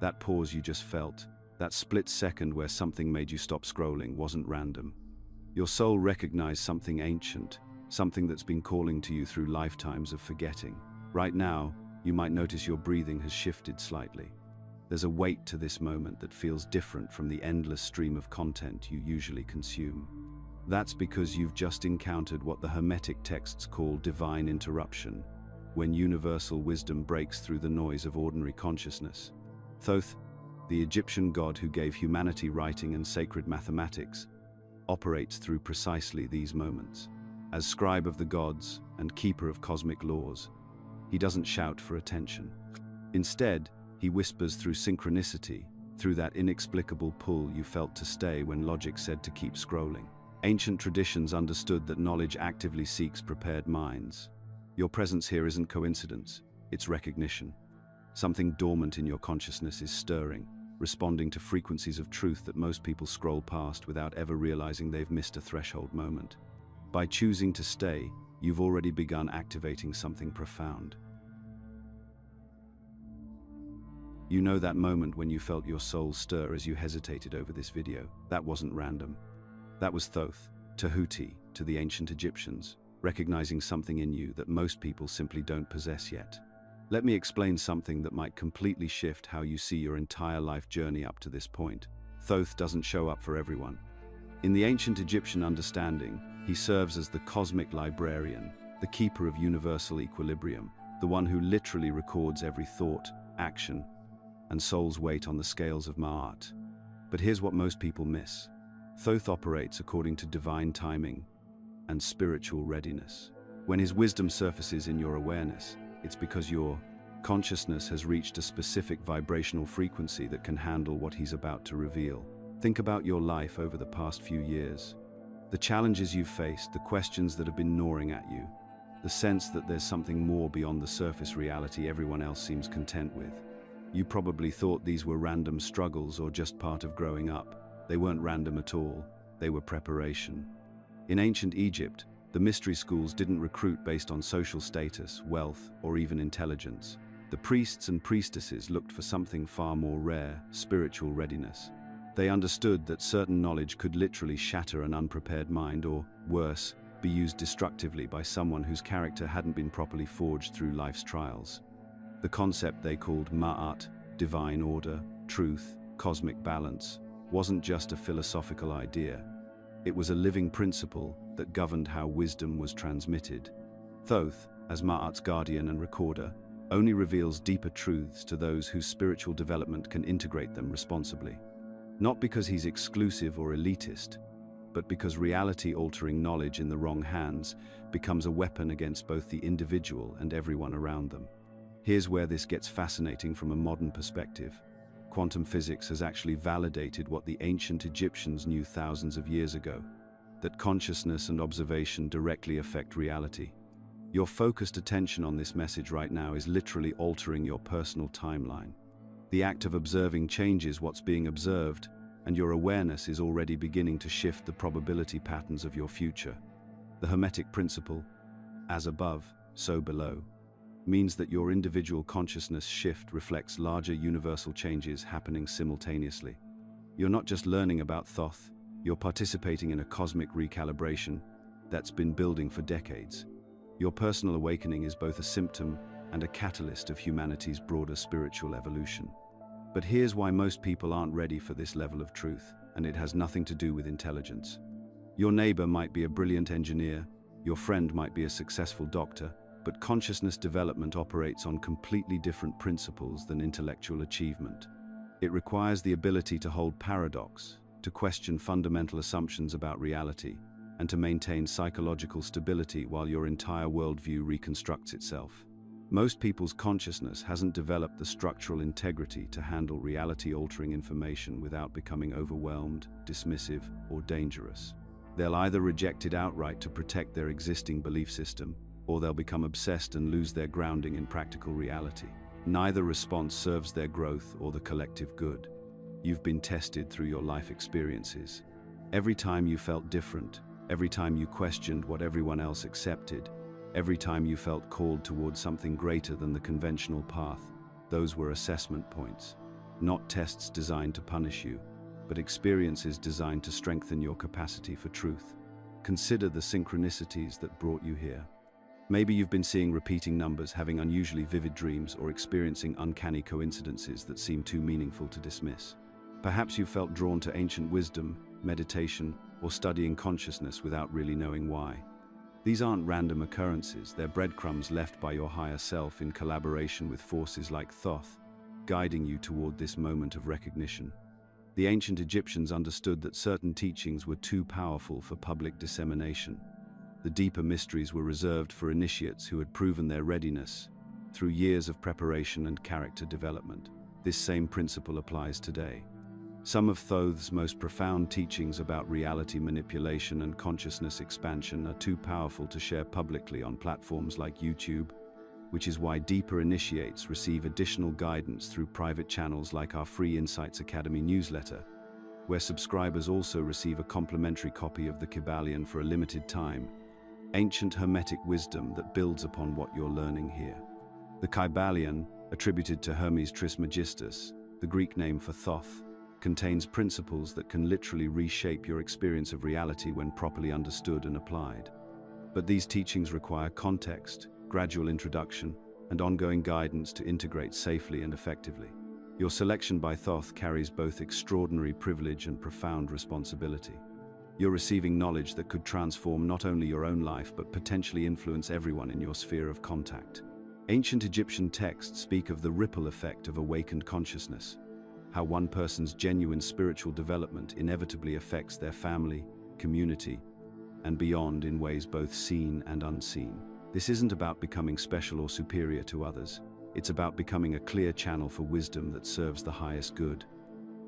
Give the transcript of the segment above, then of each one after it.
That pause you just felt, that split second where something made you stop scrolling, wasn't random. Your soul recognized something ancient, something that's been calling to you through lifetimes of forgetting. Right now, you might notice your breathing has shifted slightly. There's a weight to this moment that feels different from the endless stream of content you usually consume. That's because you've just encountered what the Hermetic texts call divine interruption, when universal wisdom breaks through the noise of ordinary consciousness. Thoth, the Egyptian god who gave humanity writing and sacred mathematics, operates through precisely these moments. As scribe of the gods and keeper of cosmic laws, he doesn't shout for attention. Instead, he whispers through synchronicity, through that inexplicable pull you felt to stay when logic said to keep scrolling. Ancient traditions understood that knowledge actively seeks prepared minds. Your presence here isn't coincidence, it's recognition. Something dormant in your consciousness is stirring, responding to frequencies of truth that most people scroll past without ever realizing they've missed a threshold moment. By choosing to stay, you've already begun activating something profound. You know that moment when you felt your soul stir as you hesitated over this video? That wasn't random. That was Thoth, Tahuti to the ancient Egyptians, recognizing something in you that most people simply don't possess yet. Let me explain something that might completely shift how you see your entire life journey up to this point. Thoth doesn't show up for everyone. In the ancient Egyptian understanding, he serves as the cosmic librarian, the keeper of universal equilibrium, the one who literally records every thought, action, and soul's weight on the scales of Ma'at. But here's what most people miss. Thoth operates according to divine timing and spiritual readiness. When his wisdom surfaces in your awareness, it's because your consciousness has reached a specific vibrational frequency that can handle what he's about to reveal. Think about your life over the past few years. The challenges you've faced, the questions that have been gnawing at you, the sense that there's something more beyond the surface reality everyone else seems content with. You probably thought these were random struggles or just part of growing up. They weren't random at all, they were preparation. In ancient Egypt, the mystery schools didn't recruit based on social status, wealth, or even intelligence. The priests and priestesses looked for something far more rare, spiritual readiness. They understood that certain knowledge could literally shatter an unprepared mind or, worse, be used destructively by someone whose character hadn't been properly forged through life's trials. The concept they called Ma'at, divine order, truth, cosmic balance, wasn't just a philosophical idea. It was a living principle that governed how wisdom was transmitted. Thoth, as Ma'at's guardian and recorder, only reveals deeper truths to those whose spiritual development can integrate them responsibly. Not because he's exclusive or elitist, but because reality-altering knowledge in the wrong hands becomes a weapon against both the individual and everyone around them. Here's where this gets fascinating from a modern perspective. Quantum physics has actually validated what the ancient Egyptians knew thousands of years ago, that consciousness and observation directly affect reality. Your focused attention on this message right now is literally altering your personal timeline. The act of observing changes what's being observed, and your awareness is already beginning to shift the probability patterns of your future. The Hermetic principle, as above, so below, means that your individual consciousness shift reflects larger universal changes happening simultaneously. You're not just learning about Thoth, you're participating in a cosmic recalibration that's been building for decades. Your personal awakening is both a symptom and a catalyst of humanity's broader spiritual evolution. But here's why most people aren't ready for this level of truth, and it has nothing to do with intelligence. Your neighbor might be a brilliant engineer, your friend might be a successful doctor, but consciousness development operates on completely different principles than intellectual achievement. It requires the ability to hold paradox, to question fundamental assumptions about reality, and to maintain psychological stability while your entire worldview reconstructs itself. Most people's consciousness hasn't developed the structural integrity to handle reality-altering information without becoming overwhelmed, dismissive, or dangerous. They'll either reject it outright to protect their existing belief system, or they'll become obsessed and lose their grounding in practical reality. Neither response serves their growth or the collective good. You've been tested through your life experiences. Every time you felt different, every time you questioned what everyone else accepted, every time you felt called towards something greater than the conventional path, those were assessment points. not tests designed to punish you, but experiences designed to strengthen your capacity for truth. Consider the synchronicities that brought you here. Maybe you've been seeing repeating numbers, having unusually vivid dreams, or experiencing uncanny coincidences that seem too meaningful to dismiss. Perhaps you felt drawn to ancient wisdom, meditation, or studying consciousness without really knowing why. These aren't random occurrences, they're breadcrumbs left by your higher self in collaboration with forces like Thoth, guiding you toward this moment of recognition. The ancient Egyptians understood that certain teachings were too powerful for public dissemination. The deeper mysteries were reserved for initiates who had proven their readiness through years of preparation and character development. This same principle applies today. Some of Thoth's most profound teachings about reality manipulation and consciousness expansion are too powerful to share publicly on platforms like YouTube, which is why deeper initiates receive additional guidance through private channels like our free Insights Academy newsletter, where subscribers also receive a complimentary copy of the Kybalion for a limited time, ancient Hermetic wisdom that builds upon what you're learning here. The Kybalion, attributed to Hermes Trismegistus, the Greek name for Thoth, contains principles that can literally reshape your experience of reality when properly understood and applied. But these teachings require context, gradual introduction, and ongoing guidance to integrate safely and effectively. Your selection by Thoth carries both extraordinary privilege and profound responsibility. You're receiving knowledge that could transform not only your own life but potentially influence everyone in your sphere of contact. Ancient Egyptian texts speak of the ripple effect of awakened consciousness, how one person's genuine spiritual development inevitably affects their family, community, and beyond in ways both seen and unseen. This isn't about becoming special or superior to others. It's about becoming a clear channel for wisdom that serves the highest good.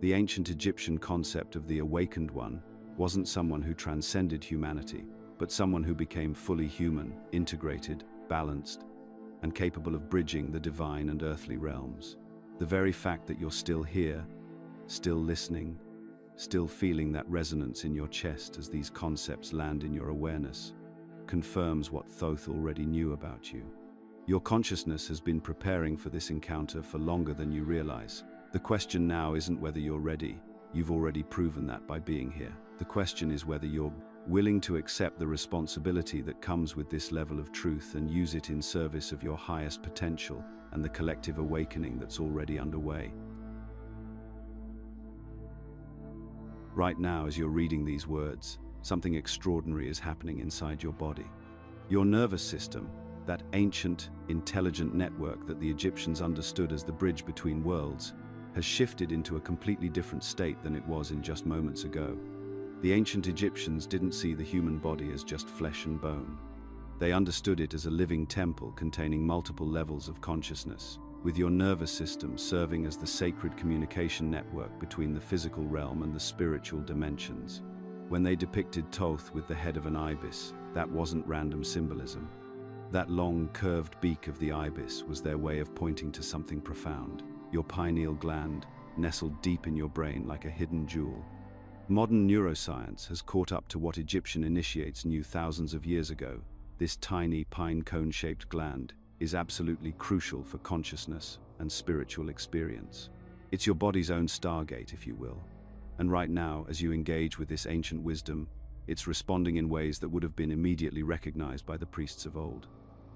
The ancient Egyptian concept of the awakened one wasn't someone who transcended humanity, but someone who became fully human, integrated, balanced, and capable of bridging the divine and earthly realms. The very fact that you're still here, still listening, still feeling that resonance in your chest as these concepts land in your awareness, confirms what Thoth already knew about you. Your consciousness has been preparing for this encounter for longer than you realize. The question now isn't whether you're ready. You've already proven that by being here. The question is whether you're willing to accept the responsibility that comes with this level of truth and use it in service of your highest potential and the collective awakening that's already underway. Right now, as you're reading these words, something extraordinary is happening inside your body. Your nervous system, that ancient, intelligent network that the Egyptians understood as the bridge between worlds, has shifted into a completely different state than it was in just moments ago. The ancient Egyptians didn't see the human body as just flesh and bone. They understood it as a living temple containing multiple levels of consciousness, with your nervous system serving as the sacred communication network between the physical realm and the spiritual dimensions. When they depicted Thoth with the head of an ibis, that wasn't random symbolism. That long, curved beak of the ibis was their way of pointing to something profound. Your pineal gland, nestled deep in your brain like a hidden jewel. Modern neuroscience has caught up to what Egyptian initiates knew thousands of years ago. This tiny, pine cone-shaped gland is absolutely crucial for consciousness and spiritual experience. It's your body's own stargate, if you will. And right now, as you engage with this ancient wisdom, it's responding in ways that would have been immediately recognized by the priests of old.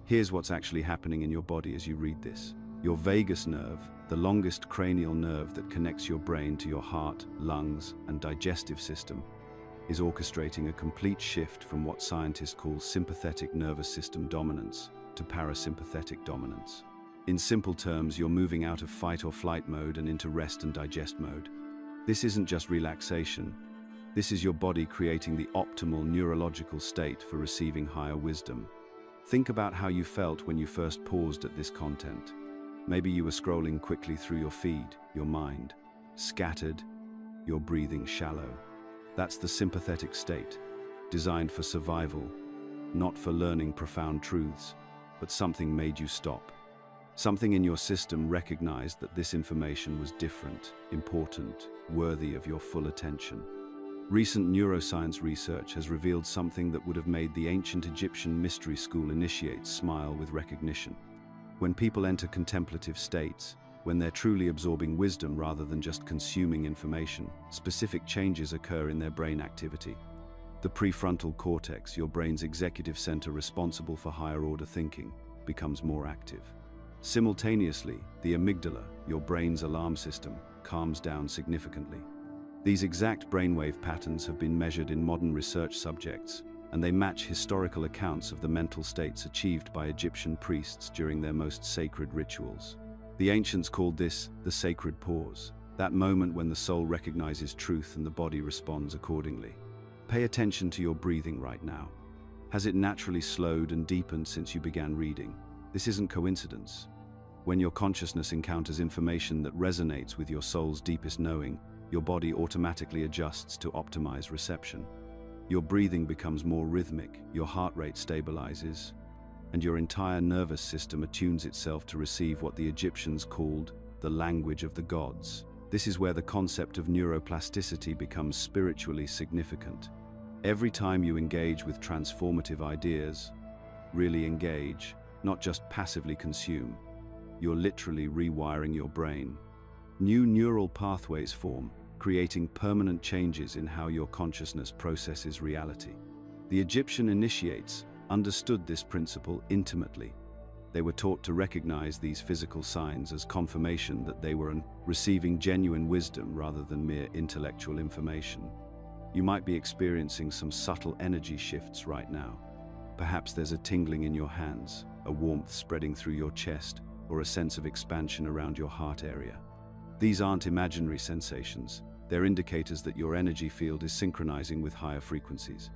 Here's what's actually happening in your body as you read this. Your vagus nerve, the longest cranial nerve that connects your brain to your heart, lungs, and digestive system, is orchestrating a complete shift from what scientists call sympathetic nervous system dominance to parasympathetic dominance. In simple terms, you're moving out of fight or flight mode and into rest and digest mode. This isn't just relaxation. This is your body creating the optimal neurological state for receiving higher wisdom. Think about how you felt when you first paused at this content. Maybe you were scrolling quickly through your feed, your mind scattered, your breathing shallow. That's the sympathetic state, designed for survival, not for learning profound truths, but something made you stop. Something in your system recognized that this information was different, important, worthy of your full attention. Recent neuroscience research has revealed something that would have made the ancient Egyptian mystery school initiates smile with recognition. When people enter contemplative states, When they're truly absorbing wisdom rather than just consuming information, specific changes occur in their brain activity. The prefrontal cortex, your brain's executive center responsible for higher-order thinking, becomes more active. Simultaneously, the amygdala, your brain's alarm system, calms down significantly. These exact brainwave patterns have been measured in modern research subjects, and they match historical accounts of the mental states achieved by Egyptian priests during their most sacred rituals. The ancients called this the sacred pause, that moment when the soul recognizes truth and the body responds accordingly. Pay attention to your breathing right now. Has it naturally slowed and deepened since you began reading? This isn't coincidence. When your consciousness encounters information that resonates with your soul's deepest knowing, your body automatically adjusts to optimize reception. Your breathing becomes more rhythmic, your heart rate stabilizes, and your entire nervous system attunes itself to receive what the Egyptians called the language of the gods. This is where the concept of neuroplasticity becomes spiritually significant. Every time you engage with transformative ideas, really engage, not just passively consume, you're literally rewiring your brain. New neural pathways form, creating permanent changes in how your consciousness processes reality. The Egyptian initiates understood this principle intimately. They were taught to recognize these physical signs as confirmation that they were receiving genuine wisdom rather than mere intellectual information. You might be experiencing some subtle energy shifts right now. Perhaps there's a tingling in your hands, a warmth spreading through your chest, or a sense of expansion around your heart area. These aren't imaginary sensations. They're indicators that your energy field is synchronizing with higher frequencies.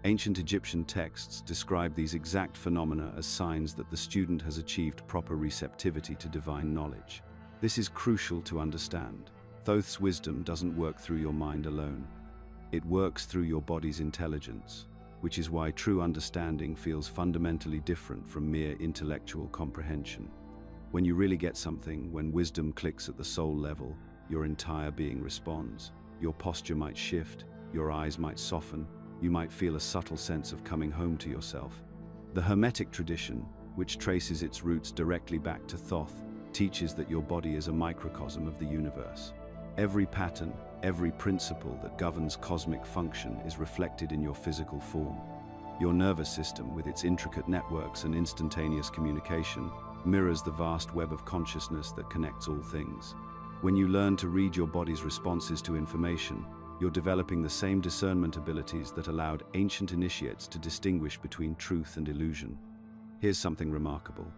Ancient Egyptian texts describe these exact phenomena as signs that the student has achieved proper receptivity to divine knowledge. This is crucial to understand. Thoth's wisdom doesn't work through your mind alone. It works through your body's intelligence, which is why true understanding feels fundamentally different from mere intellectual comprehension. When you really get something, when wisdom clicks at the soul level, your entire being responds. Your posture might shift, your eyes might soften, you might feel a subtle sense of coming home to yourself. The Hermetic tradition, which traces its roots directly back to Thoth, teaches that your body is a microcosm of the universe. Every pattern, every principle that governs cosmic function is reflected in your physical form. Your nervous system, with its intricate networks and instantaneous communication, mirrors the vast web of consciousness that connects all things. When you learn to read your body's responses to information, you're developing the same discernment abilities that allowed ancient initiates to distinguish between truth and illusion. Here's something remarkable.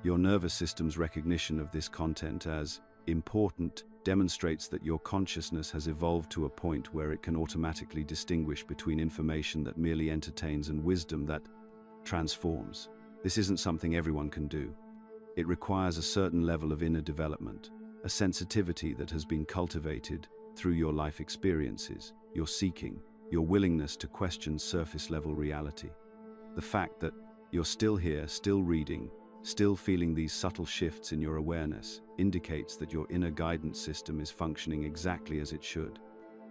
Your nervous system's recognition of this content as important demonstrates that your consciousness has evolved to a point where it can automatically distinguish between information that merely entertains and wisdom that transforms. This isn't something everyone can do. It requires a certain level of inner development, a sensitivity that has been cultivated through your life experiences, your seeking, your willingness to question surface-level reality. The fact that you're still here, still reading, still feeling these subtle shifts in your awareness indicates that your inner guidance system is functioning exactly as it should.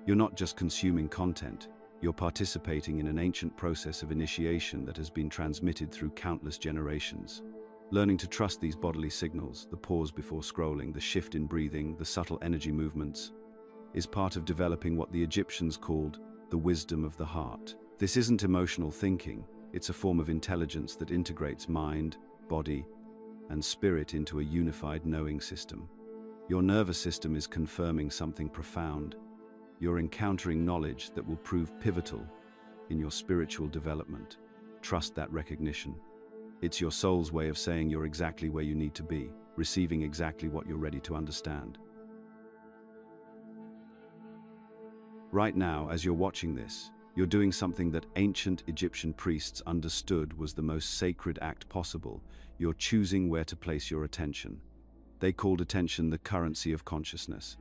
You're not just consuming content, you're participating in an ancient process of initiation that has been transmitted through countless generations. Learning to trust these bodily signals, the pause before scrolling, the shift in breathing, the subtle energy movements, is part of developing what the Egyptians called the wisdom of the heart. This isn't emotional thinking, it's a form of intelligence that integrates mind, body, and spirit into a unified knowing system. Your nervous system is confirming something profound. You're encountering knowledge that will prove pivotal in your spiritual development. Trust that recognition. It's your soul's way of saying you're exactly where you need to be, receiving exactly what you're ready to understand. Right now, as you're watching this, you're doing something that ancient Egyptian priests understood was the most sacred act possible. You're choosing where to place your attention. They called attention the currency of consciousness,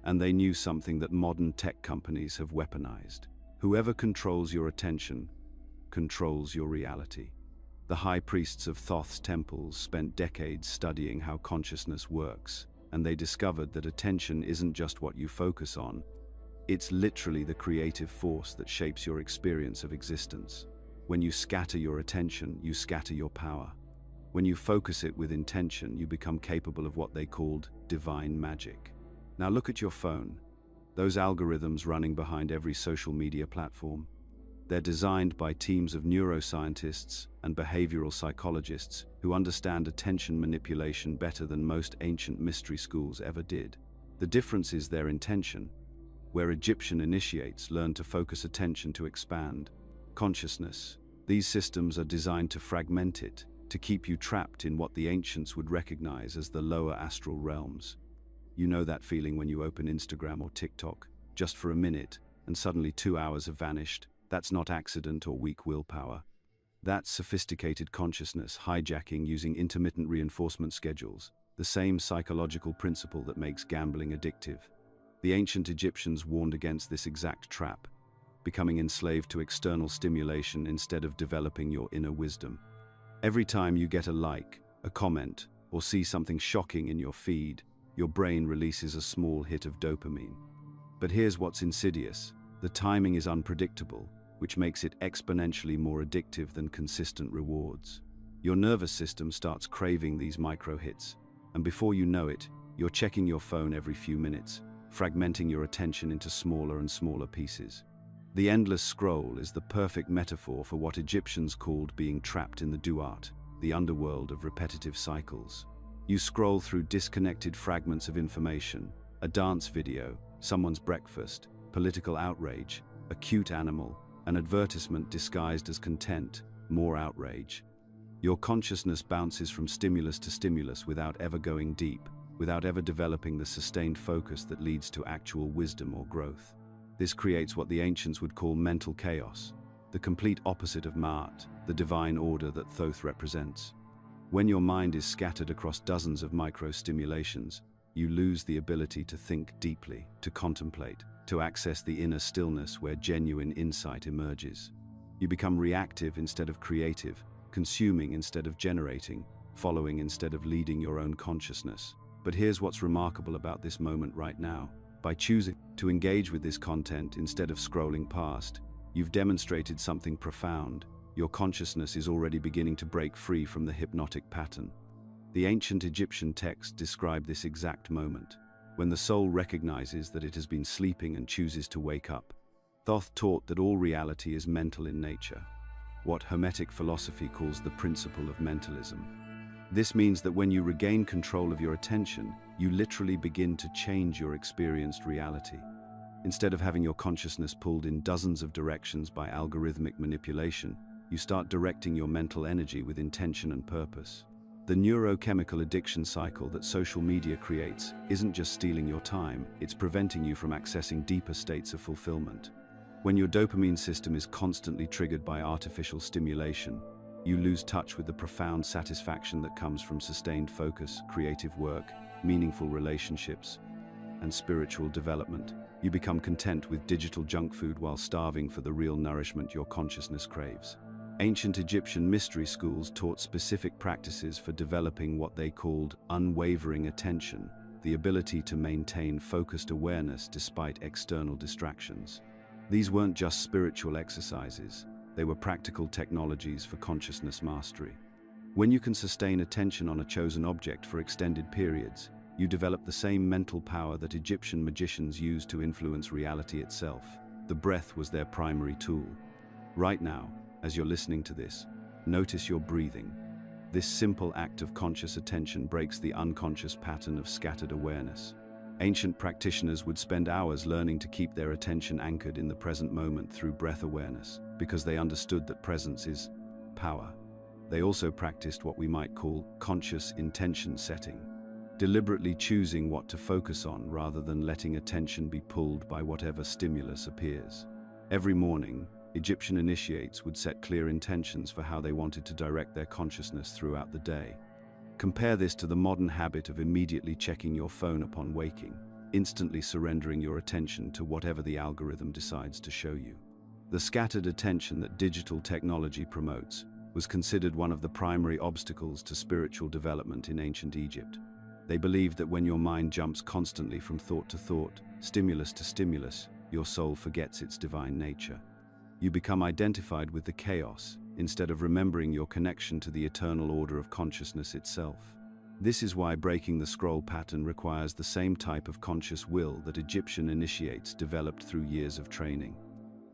and they knew something that modern tech companies have weaponized. Whoever controls your attention controls your reality. The high priests of Thoth's temples spent decades studying how consciousness works, and they discovered that attention isn't just what you focus on. It's literally the creative force that shapes your experience of existence. When you scatter your attention, you scatter your power. When you focus it with intention, you become capable of what they called divine magic. Now look at your phone. Those algorithms running behind every social media platform. They're designed by teams of neuroscientists and behavioral psychologists who understand attention manipulation better than most ancient mystery schools ever did. The difference is their intention. Where Egyptian initiates learn to focus attention to expand consciousness, these systems are designed to fragment it, to keep you trapped in what the ancients would recognize as the lower astral realms. You know that feeling when you open Instagram or TikTok, just for a minute, and suddenly 2 hours have vanished. That's not accident or weak willpower. That's sophisticated consciousness hijacking using intermittent reinforcement schedules, the same psychological principle that makes gambling addictive. The ancient Egyptians warned against this exact trap, becoming enslaved to external stimulation instead of developing your inner wisdom. Every time you get a like, a comment, or see something shocking in your feed, your brain releases a small hit of dopamine. But here's what's insidious. The timing is unpredictable, which makes it exponentially more addictive than consistent rewards. Your nervous system starts craving these micro hits, and before you know it, you're checking your phone every few minutes, fragmenting your attention into smaller and smaller pieces. The endless scroll is the perfect metaphor for what Egyptians called being trapped in the duat, the underworld of repetitive cycles. You scroll through disconnected fragments of information, a dance video, someone's breakfast, political outrage, a cute animal, an advertisement disguised as content, more outrage. Your consciousness bounces from stimulus to stimulus without ever going deep, without ever developing the sustained focus that leads to actual wisdom or growth. This creates what the ancients would call mental chaos, the complete opposite of Ma'at, the divine order that Thoth represents. When your mind is scattered across dozens of micro-stimulations, you lose the ability to think deeply, to contemplate, to access the inner stillness where genuine insight emerges. You become reactive instead of creative, consuming instead of generating, following instead of leading your own consciousness. But here's what's remarkable about this moment right now. By choosing to engage with this content instead of scrolling past, you've demonstrated something profound. Your consciousness is already beginning to break free from the hypnotic pattern. The ancient Egyptian texts describe this exact moment, when the soul recognizes that it has been sleeping and chooses to wake up. Thoth taught that all reality is mental in nature, what Hermetic philosophy calls the principle of mentalism. This means that when you regain control of your attention, you literally begin to change your experienced reality. Instead of having your consciousness pulled in dozens of directions by algorithmic manipulation, you start directing your mental energy with intention and purpose. The neurochemical addiction cycle that social media creates isn't just stealing your time, it's preventing you from accessing deeper states of fulfillment. When your dopamine system is constantly triggered by artificial stimulation, you lose touch with the profound satisfaction that comes from sustained focus, creative work, meaningful relationships, and spiritual development. You become content with digital junk food while starving for the real nourishment your consciousness craves. Ancient Egyptian mystery schools taught specific practices for developing what they called unwavering attention, the ability to maintain focused awareness despite external distractions. These weren't just spiritual exercises, they were practical technologies for consciousness mastery. When you can sustain attention on a chosen object for extended periods, you develop the same mental power that Egyptian magicians used to influence reality itself. The breath was their primary tool. Right now, as you're listening to this, notice your breathing. This simple act of conscious attention breaks the unconscious pattern of scattered awareness. Ancient practitioners would spend hours learning to keep their attention anchored in the present moment through breath awareness, because they understood that presence is power. They also practiced what we might call conscious intention setting, deliberately choosing what to focus on rather than letting attention be pulled by whatever stimulus appears. Every morning, Egyptian initiates would set clear intentions for how they wanted to direct their consciousness throughout the day. Compare this to the modern habit of immediately checking your phone upon waking, instantly surrendering your attention to whatever the algorithm decides to show you. The scattered attention that digital technology promotes was considered one of the primary obstacles to spiritual development in ancient Egypt. They believed that when your mind jumps constantly from thought to thought, stimulus to stimulus, your soul forgets its divine nature. You become identified with the chaos, instead of remembering your connection to the eternal order of consciousness itself. This is why breaking the scroll pattern requires the same type of conscious will that Egyptian initiates developed through years of training.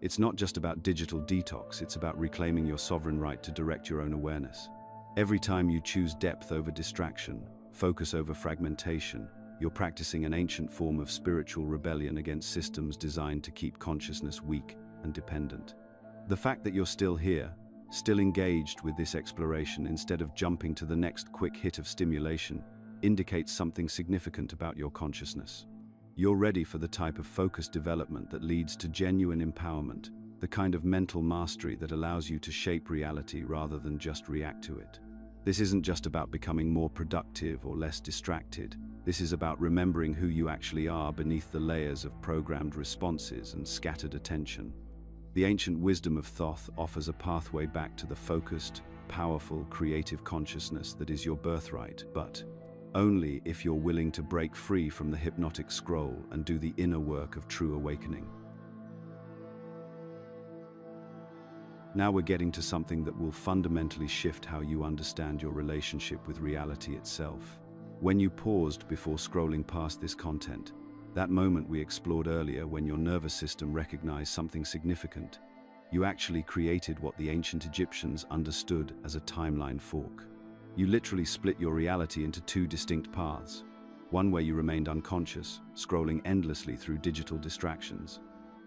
It's not just about digital detox, it's about reclaiming your sovereign right to direct your own awareness. Every time you choose depth over distraction, focus over fragmentation, you're practicing an ancient form of spiritual rebellion against systems designed to keep consciousness weak and dependent. The fact that you're still here, still engaged with this exploration instead of jumping to the next quick hit of stimulation, indicates something significant about your consciousness. You're ready for the type of focused development that leads to genuine empowerment, the kind of mental mastery that allows you to shape reality rather than just react to it. This isn't just about becoming more productive or less distracted. This is about remembering who you actually are beneath the layers of programmed responses and scattered attention. The ancient wisdom of Thoth offers a pathway back to the focused, powerful, creative consciousness that is your birthright, but only if you're willing to break free from the hypnotic scroll and do the inner work of true awakening. Now we're getting to something that will fundamentally shift how you understand your relationship with reality itself. When you paused before scrolling past this content, that moment we explored earlier when your nervous system recognized something significant, you actually created what the ancient Egyptians understood as a timeline fork. You literally split your reality into two distinct paths, one where you remained unconscious, scrolling endlessly through digital distractions,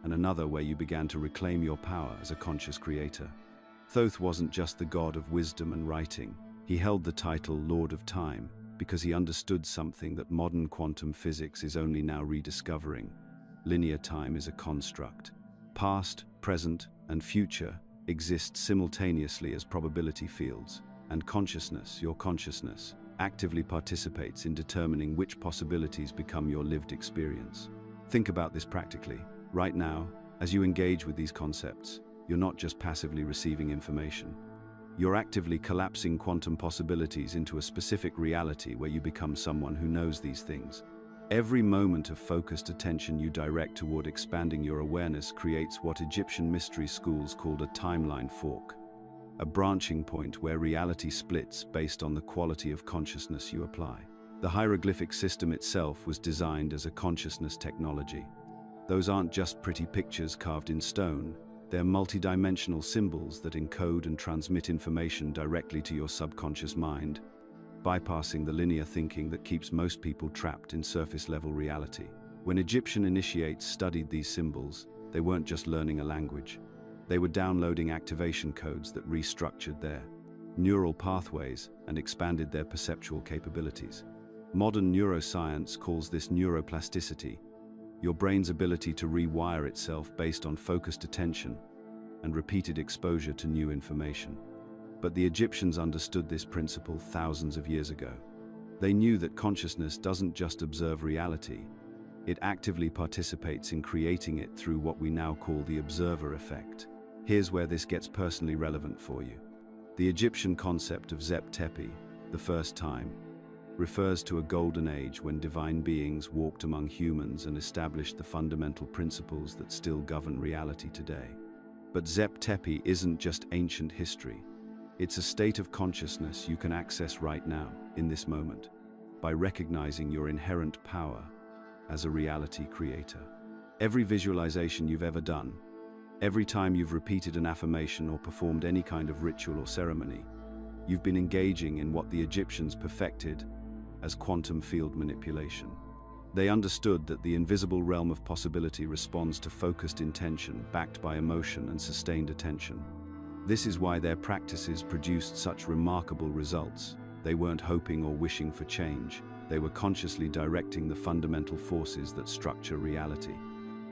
and another where you began to reclaim your power as a conscious creator. Thoth wasn't just the god of wisdom and writing, he held the title Lord of Time, because he understood something that modern quantum physics is only now rediscovering. Linear time is a construct. Past, present, and future exist simultaneously as probability fields, and consciousness, your consciousness, actively participates in determining which possibilities become your lived experience. Think about this practically. Right now, as you engage with these concepts, you're not just passively receiving information. You're actively collapsing quantum possibilities into a specific reality where you become someone who knows these things. Every moment of focused attention you direct toward expanding your awareness creates what Egyptian mystery schools called a timeline fork, a branching point where reality splits based on the quality of consciousness you apply. The hieroglyphic system itself was designed as a consciousness technology. Those aren't just pretty pictures carved in stone. They're multidimensional symbols that encode and transmit information directly to your subconscious mind, bypassing the linear thinking that keeps most people trapped in surface-level reality. When Egyptian initiates studied these symbols, they weren't just learning a language. They were downloading activation codes that restructured their neural pathways and expanded their perceptual capabilities. Modern neuroscience calls this neuroplasticity, your brain's ability to rewire itself based on focused attention and repeated exposure to new information. But the Egyptians understood this principle thousands of years ago. They knew that consciousness doesn't just observe reality, it actively participates in creating it through what we now call the observer effect. Here's where this gets personally relevant for you. The Egyptian concept of Zep Tepi, the first time, refers to a golden age when divine beings walked among humans and established the fundamental principles that still govern reality today. But Zep Tepi isn't just ancient history. It's a state of consciousness you can access right now, in this moment, by recognizing your inherent power as a reality creator. Every visualization you've ever done, every time you've repeated an affirmation or performed any kind of ritual or ceremony, you've been engaging in what the Egyptians perfected as quantum field manipulation. They understood that the invisible realm of possibility responds to focused intention backed by emotion and sustained attention. This is why their practices produced such remarkable results. They weren't hoping or wishing for change. They were consciously directing the fundamental forces that structure reality.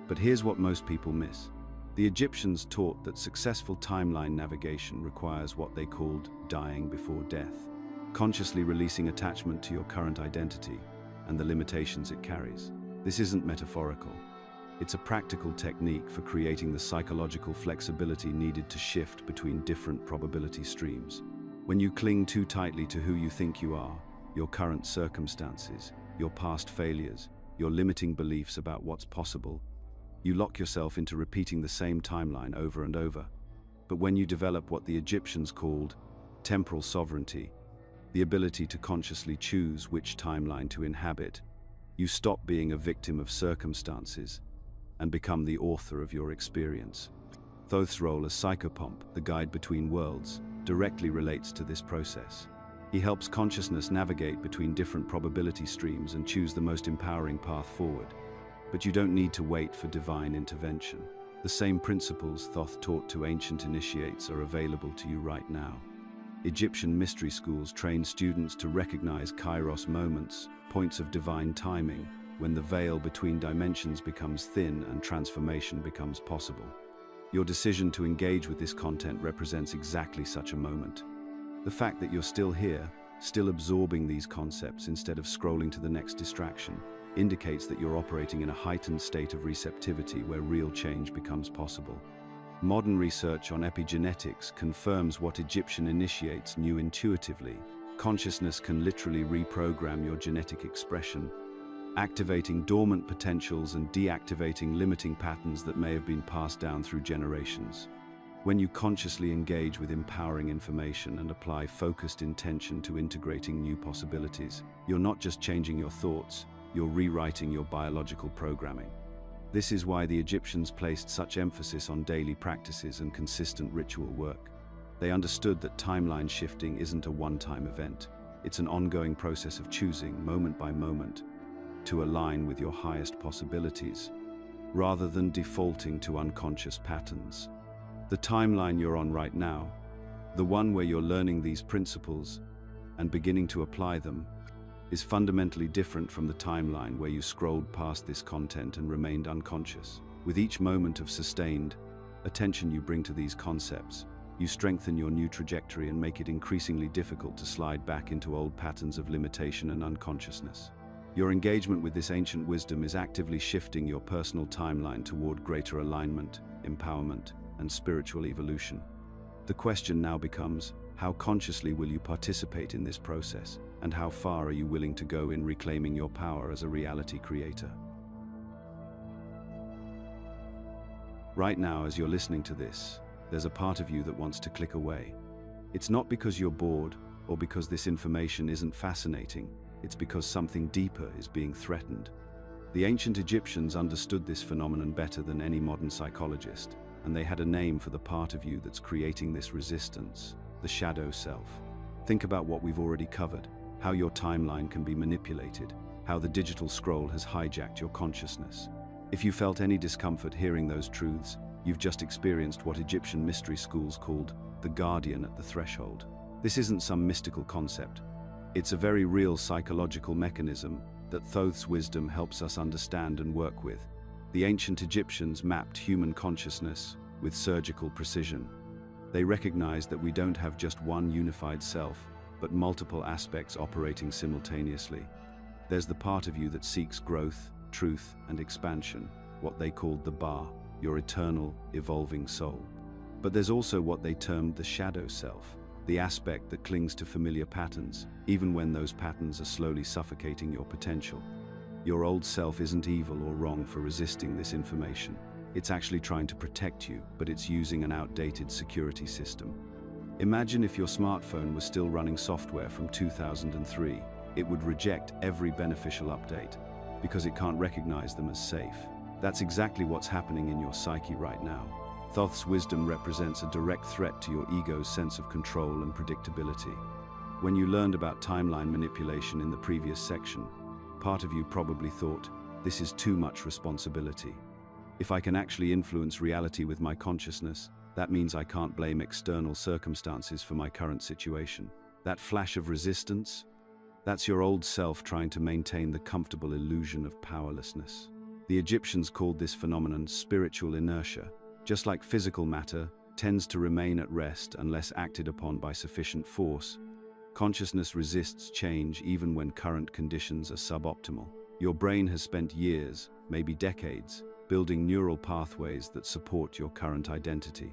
But here's what most people miss. The Egyptians taught that successful timeline navigation requires what they called dying before death, consciously releasing attachment to your current identity and the limitations it carries. This isn't metaphorical. It's a practical technique for creating the psychological flexibility needed to shift between different probability streams. When you cling too tightly to who you think you are, your current circumstances, your past failures, your limiting beliefs about what's possible, you lock yourself into repeating the same timeline over and over. But when you develop what the Egyptians called temporal sovereignty, the ability to consciously choose which timeline to inhabit, you stop being a victim of circumstances and become the author of your experience. Thoth's role as psychopomp, the guide between worlds, directly relates to this process. He helps consciousness navigate between different probability streams and choose the most empowering path forward. But you don't need to wait for divine intervention. The same principles Thoth taught to ancient initiates are available to you right now. Egyptian mystery schools train students to recognize kairos moments, points of divine timing, when the veil between dimensions becomes thin and transformation becomes possible. Your decision to engage with this content represents exactly such a moment. The fact that you're still here, still absorbing these concepts instead of scrolling to the next distraction, indicates that you're operating in a heightened state of receptivity where real change becomes possible. Modern research on epigenetics confirms what Egyptian initiates knew intuitively. Consciousness can literally reprogram your genetic expression, activating dormant potentials and deactivating limiting patterns that may have been passed down through generations. When you consciously engage with empowering information and apply focused intention to integrating new possibilities, you're not just changing your thoughts, you're rewriting your biological programming. This is why the Egyptians placed such emphasis on daily practices and consistent ritual work. They understood that timeline shifting isn't a one-time event. It's an ongoing process of choosing, moment by moment, to align with your highest possibilities, rather than defaulting to unconscious patterns. The timeline you're on right now, the one where you're learning these principles and beginning to apply them, is fundamentally different from the timeline where you scrolled past this content and remained unconscious. With each moment of sustained attention you bring to these concepts, you strengthen your new trajectory and make it increasingly difficult to slide back into old patterns of limitation and unconsciousness. Your engagement with this ancient wisdom is actively shifting your personal timeline toward greater alignment, empowerment, and spiritual evolution. The question now becomes, how consciously will you participate in this process, and how far are you willing to go in reclaiming your power as a reality creator? Right now, as you're listening to this, there's a part of you that wants to click away. It's not because you're bored or because this information isn't fascinating, it's because something deeper is being threatened. The ancient Egyptians understood this phenomenon better than any modern psychologist, and they had a name for the part of you that's creating this resistance, the shadow self. Think about what we've already covered, how your timeline can be manipulated, how the digital scroll has hijacked your consciousness. If you felt any discomfort hearing those truths, you've just experienced what Egyptian mystery schools called the guardian at the threshold. This isn't some mystical concept. It's a very real psychological mechanism that Thoth's wisdom helps us understand and work with. The ancient Egyptians mapped human consciousness with surgical precision. They recognized that we don't have just one unified self, but multiple aspects operating simultaneously. There's the part of you that seeks growth, truth, and expansion, what they called the Ba, your eternal, evolving soul. But there's also what they termed the shadow self, the aspect that clings to familiar patterns, even when those patterns are slowly suffocating your potential. Your old self isn't evil or wrong for resisting this information. It's actually trying to protect you, but it's using an outdated security system. Imagine if your smartphone was still running software from 2003. It would reject every beneficial update because it can't recognize them as safe. That's exactly what's happening in your psyche right now. Thoth's wisdom represents a direct threat to your ego's sense of control and predictability. When you learned about timeline manipulation in the previous section, part of you probably thought, this is too much responsibility. If I can actually influence reality with my consciousness, that means I can't blame external circumstances for my current situation. That flash of resistance, that's your old self trying to maintain the comfortable illusion of powerlessness. The Egyptians called this phenomenon spiritual inertia. Just like physical matter tends to remain at rest unless acted upon by sufficient force, consciousness resists change even when current conditions are suboptimal. Your brain has spent years, maybe decades, building neural pathways that support your current identity.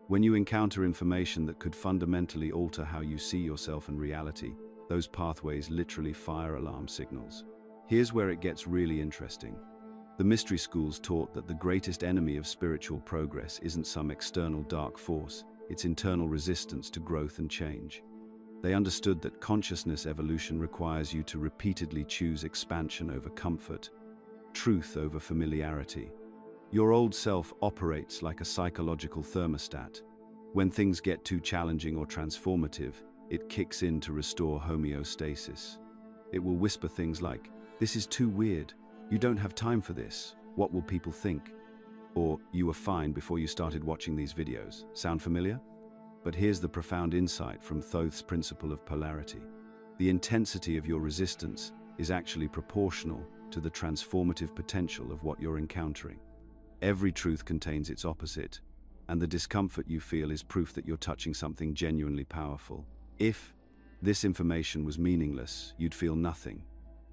When you encounter information that could fundamentally alter how you see yourself and reality, those pathways literally fire alarm signals. Here's where it gets really interesting. The mystery schools taught that the greatest enemy of spiritual progress isn't some external dark force, its internal resistance to growth and change. They understood that consciousness evolution requires you to repeatedly choose expansion over comfort, truth over familiarity. Your old self operates like a psychological thermostat. When things get too challenging or transformative, it kicks in to restore homeostasis. It will whisper things like, "This is too weird. You don't have time for this. What will people think?" Or, "You were fine before you started watching these videos." Sound familiar? But here's the profound insight from Thoth's principle of polarity. The intensity of your resistance is actually proportional to the transformative potential of what you're encountering. Every truth contains its opposite, and the discomfort you feel is proof that you're touching something genuinely powerful. If this information was meaningless, you'd feel nothing.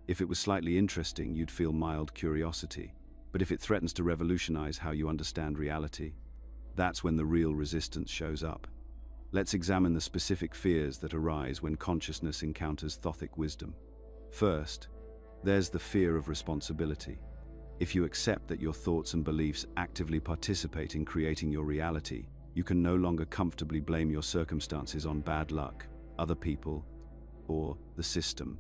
If it was slightly interesting, you'd feel mild curiosity. But if it threatens to revolutionize how you understand reality, that's when the real resistance shows up. Let's examine the specific fears that arise when consciousness encounters Thothic wisdom. First, there's the fear of responsibility. If you accept that your thoughts and beliefs actively participate in creating your reality, you can no longer comfortably blame your circumstances on bad luck, other people, or the system.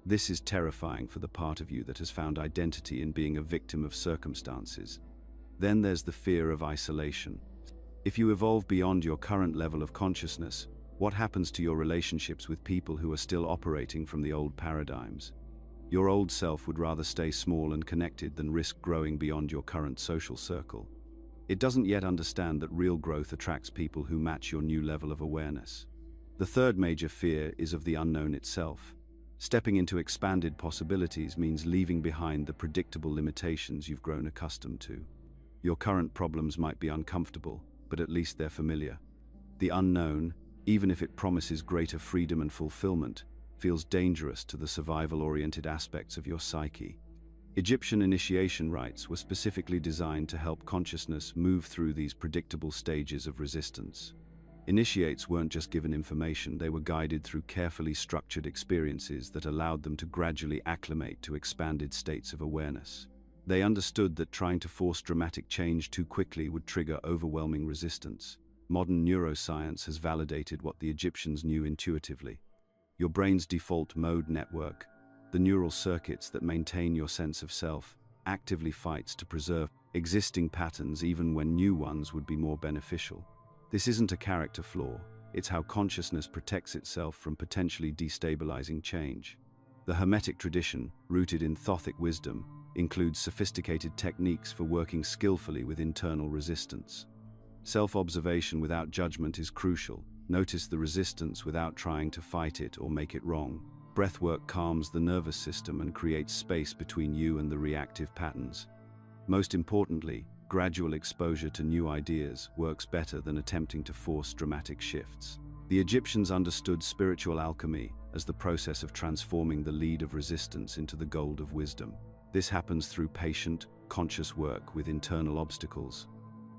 This is terrifying for the part of you that has found identity in being a victim of circumstances. Then there's the fear of isolation. If you evolve beyond your current level of consciousness, what happens to your relationships with people who are still operating from the old paradigms? Your old self would rather stay small and connected than risk growing beyond your current social circle. It doesn't yet understand that real growth attracts people who match your new level of awareness. The third major fear is of the unknown itself. Stepping into expanded possibilities means leaving behind the predictable limitations you've grown accustomed to. Your current problems might be uncomfortable, but at least they're familiar. The unknown, even if it promises greater freedom and fulfillment, feels dangerous to the survival-oriented aspects of your psyche. Egyptian initiation rites were specifically designed to help consciousness move through these predictable stages of resistance. Initiates weren't just given information, they were guided through carefully structured experiences that allowed them to gradually acclimate to expanded states of awareness. They understood that trying to force dramatic change too quickly would trigger overwhelming resistance. Modern neuroscience has validated what the Egyptians knew intuitively. Your brain's default mode network, the neural circuits that maintain your sense of self, actively fights to preserve existing patterns even when new ones would be more beneficial. This isn't a character flaw, it's how consciousness protects itself from potentially destabilizing change. The Hermetic tradition, rooted in Thothic wisdom, includes sophisticated techniques for working skillfully with internal resistance. Self-observation without judgment is crucial. Notice the resistance without trying to fight it or make it wrong. Breathwork calms the nervous system and creates space between you and the reactive patterns. Most importantly, gradual exposure to new ideas works better than attempting to force dramatic shifts. The Egyptians understood spiritual alchemy as the process of transforming the lead of resistance into the gold of wisdom. This happens through patient, conscious work with internal obstacles.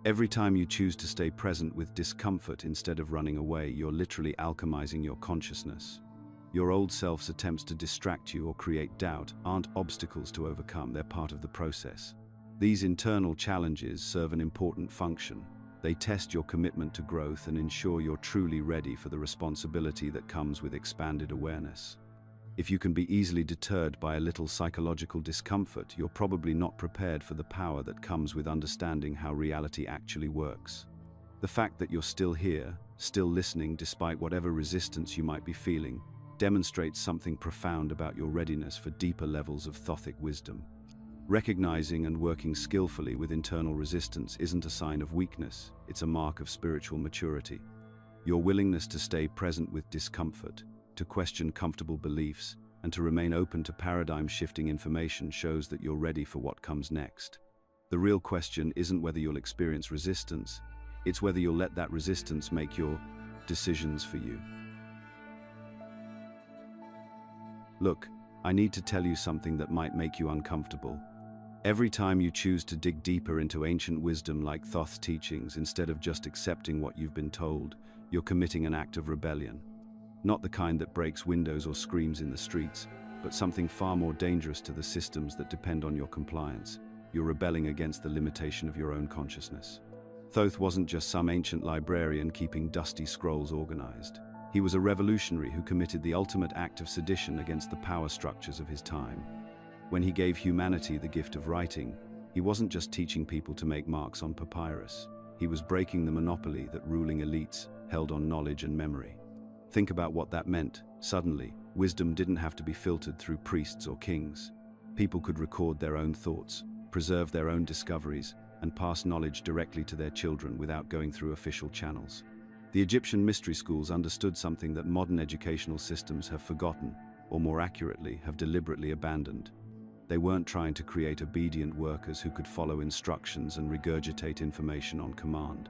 Every time you choose to stay present with discomfort instead of running away, you're literally alchemizing your consciousness. Your old self's attempts to distract you or create doubt aren't obstacles to overcome, they're part of the process. These internal challenges serve an important function. They test your commitment to growth and ensure you're truly ready for the responsibility that comes with expanded awareness. If you can be easily deterred by a little psychological discomfort, you're probably not prepared for the power that comes with understanding how reality actually works. The fact that you're still here, still listening despite whatever resistance you might be feeling, demonstrates something profound about your readiness for deeper levels of Thothic wisdom. Recognizing and working skillfully with internal resistance isn't a sign of weakness, it's a mark of spiritual maturity. Your willingness to stay present with discomfort, to question comfortable beliefs, and to remain open to paradigm-shifting information shows that you're ready for what comes next. The real question isn't whether you'll experience resistance, it's whether you'll let that resistance make your decisions for you. Look, I need to tell you something that might make you uncomfortable. Every time you choose to dig deeper into ancient wisdom like Thoth's teachings instead of just accepting what you've been told, you're committing an act of rebellion. Not the kind that breaks windows or screams in the streets, but something far more dangerous to the systems that depend on your compliance. You're rebelling against the limitation of your own consciousness. Thoth wasn't just some ancient librarian keeping dusty scrolls organized. He was a revolutionary who committed the ultimate act of sedition against the power structures of his time. When he gave humanity the gift of writing, he wasn't just teaching people to make marks on papyrus. He was breaking the monopoly that ruling elites held on knowledge and memory. Think about what that meant. Suddenly, wisdom didn't have to be filtered through priests or kings. People could record their own thoughts, preserve their own discoveries, and pass knowledge directly to their children without going through official channels. The Egyptian mystery schools understood something that modern educational systems have forgotten, or more accurately, have deliberately abandoned. They weren't trying to create obedient workers who could follow instructions and regurgitate information on command.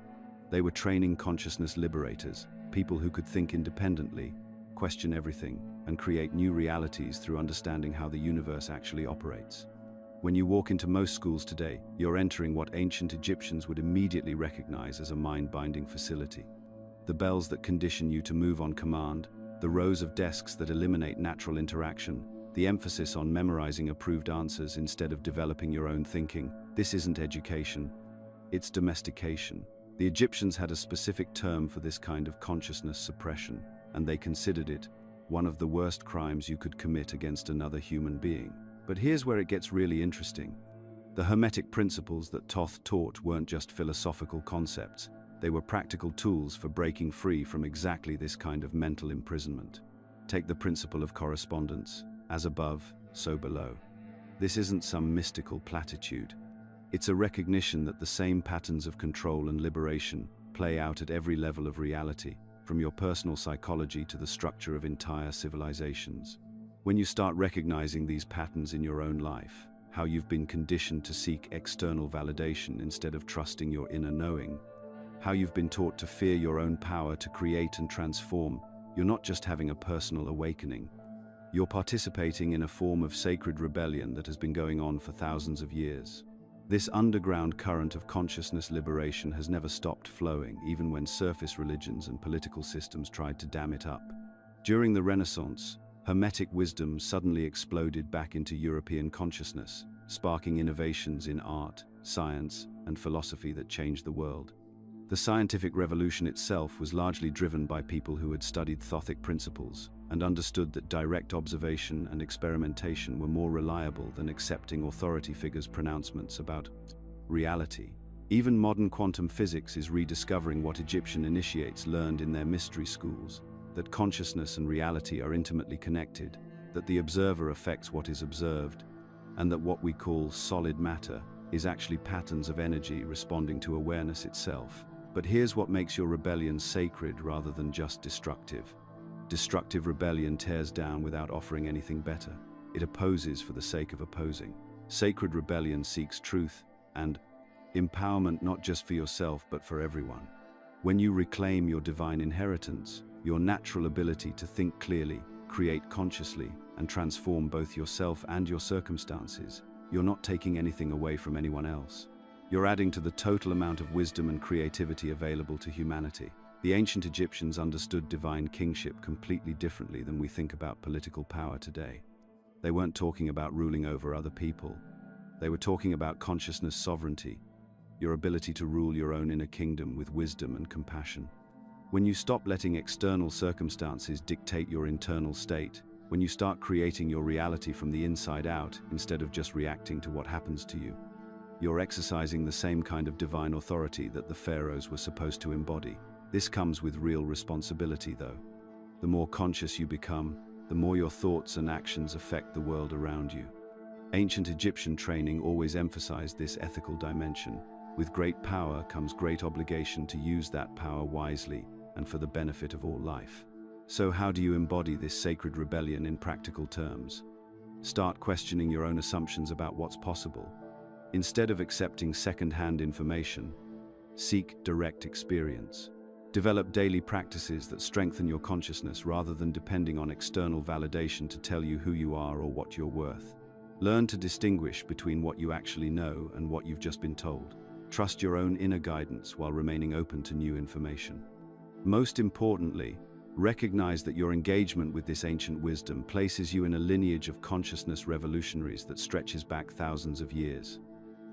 They were training consciousness liberators, people who could think independently, question everything, and create new realities through understanding how the universe actually operates. When you walk into most schools today, you're entering what ancient Egyptians would immediately recognize as a mind-binding facility. The bells that condition you to move on command, the rows of desks that eliminate natural interaction, the emphasis on memorizing approved answers instead of developing your own thinking. This isn't education, it's domestication. The Egyptians had a specific term for this kind of consciousness suppression, and they considered it one of the worst crimes you could commit against another human being. But here's where it gets really interesting. The Hermetic principles that Thoth taught weren't just philosophical concepts. They were practical tools for breaking free from exactly this kind of mental imprisonment. Take the principle of correspondence. As above, so below. This isn't some mystical platitude. It's a recognition that the same patterns of control and liberation play out at every level of reality, from your personal psychology to the structure of entire civilizations. When you start recognizing these patterns in your own life, how you've been conditioned to seek external validation instead of trusting your inner knowing, how you've been taught to fear your own power to create and transform, you're not just having a personal awakening. You're participating in a form of sacred rebellion that has been going on for thousands of years. This underground current of consciousness liberation has never stopped flowing, even when surface religions and political systems tried to dam it up. During the Renaissance, Hermetic wisdom suddenly exploded back into European consciousness, sparking innovations in art, science, and philosophy that changed the world. The scientific revolution itself was largely driven by people who had studied Thothic principles and understood that direct observation and experimentation were more reliable than accepting authority figures' pronouncements about reality. Even modern quantum physics is rediscovering what Egyptian initiates learned in their mystery schools, that consciousness and reality are intimately connected, that the observer affects what is observed, and that what we call solid matter is actually patterns of energy responding to awareness itself. But here's what makes your rebellion sacred rather than just destructive. Destructive rebellion tears down without offering anything better. It opposes for the sake of opposing. Sacred rebellion seeks truth and empowerment, not just for yourself but for everyone. When you reclaim your divine inheritance, your natural ability to think clearly, create consciously, and transform both yourself and your circumstances, you're not taking anything away from anyone else. You're adding to the total amount of wisdom and creativity available to humanity. The ancient Egyptians understood divine kingship completely differently than we think about political power today. They weren't talking about ruling over other people. They were talking about consciousness sovereignty, your ability to rule your own inner kingdom with wisdom and compassion. When you stop letting external circumstances dictate your internal state, when you start creating your reality from the inside out instead of just reacting to what happens to you, you're exercising the same kind of divine authority that the pharaohs were supposed to embody. This comes with real responsibility, though. The more conscious you become, the more your thoughts and actions affect the world around you. Ancient Egyptian training always emphasized this ethical dimension. With great power comes great obligation to use that power wisely and for the benefit of all life. So how do you embody this sacred rebellion in practical terms? Start questioning your own assumptions about what's possible. Instead of accepting second-hand information, seek direct experience. Develop daily practices that strengthen your consciousness rather than depending on external validation to tell you who you are or what you're worth. Learn to distinguish between what you actually know and what you've just been told. Trust your own inner guidance while remaining open to new information. Most importantly, recognize that your engagement with this ancient wisdom places you in a lineage of consciousness revolutionaries that stretches back thousands of years.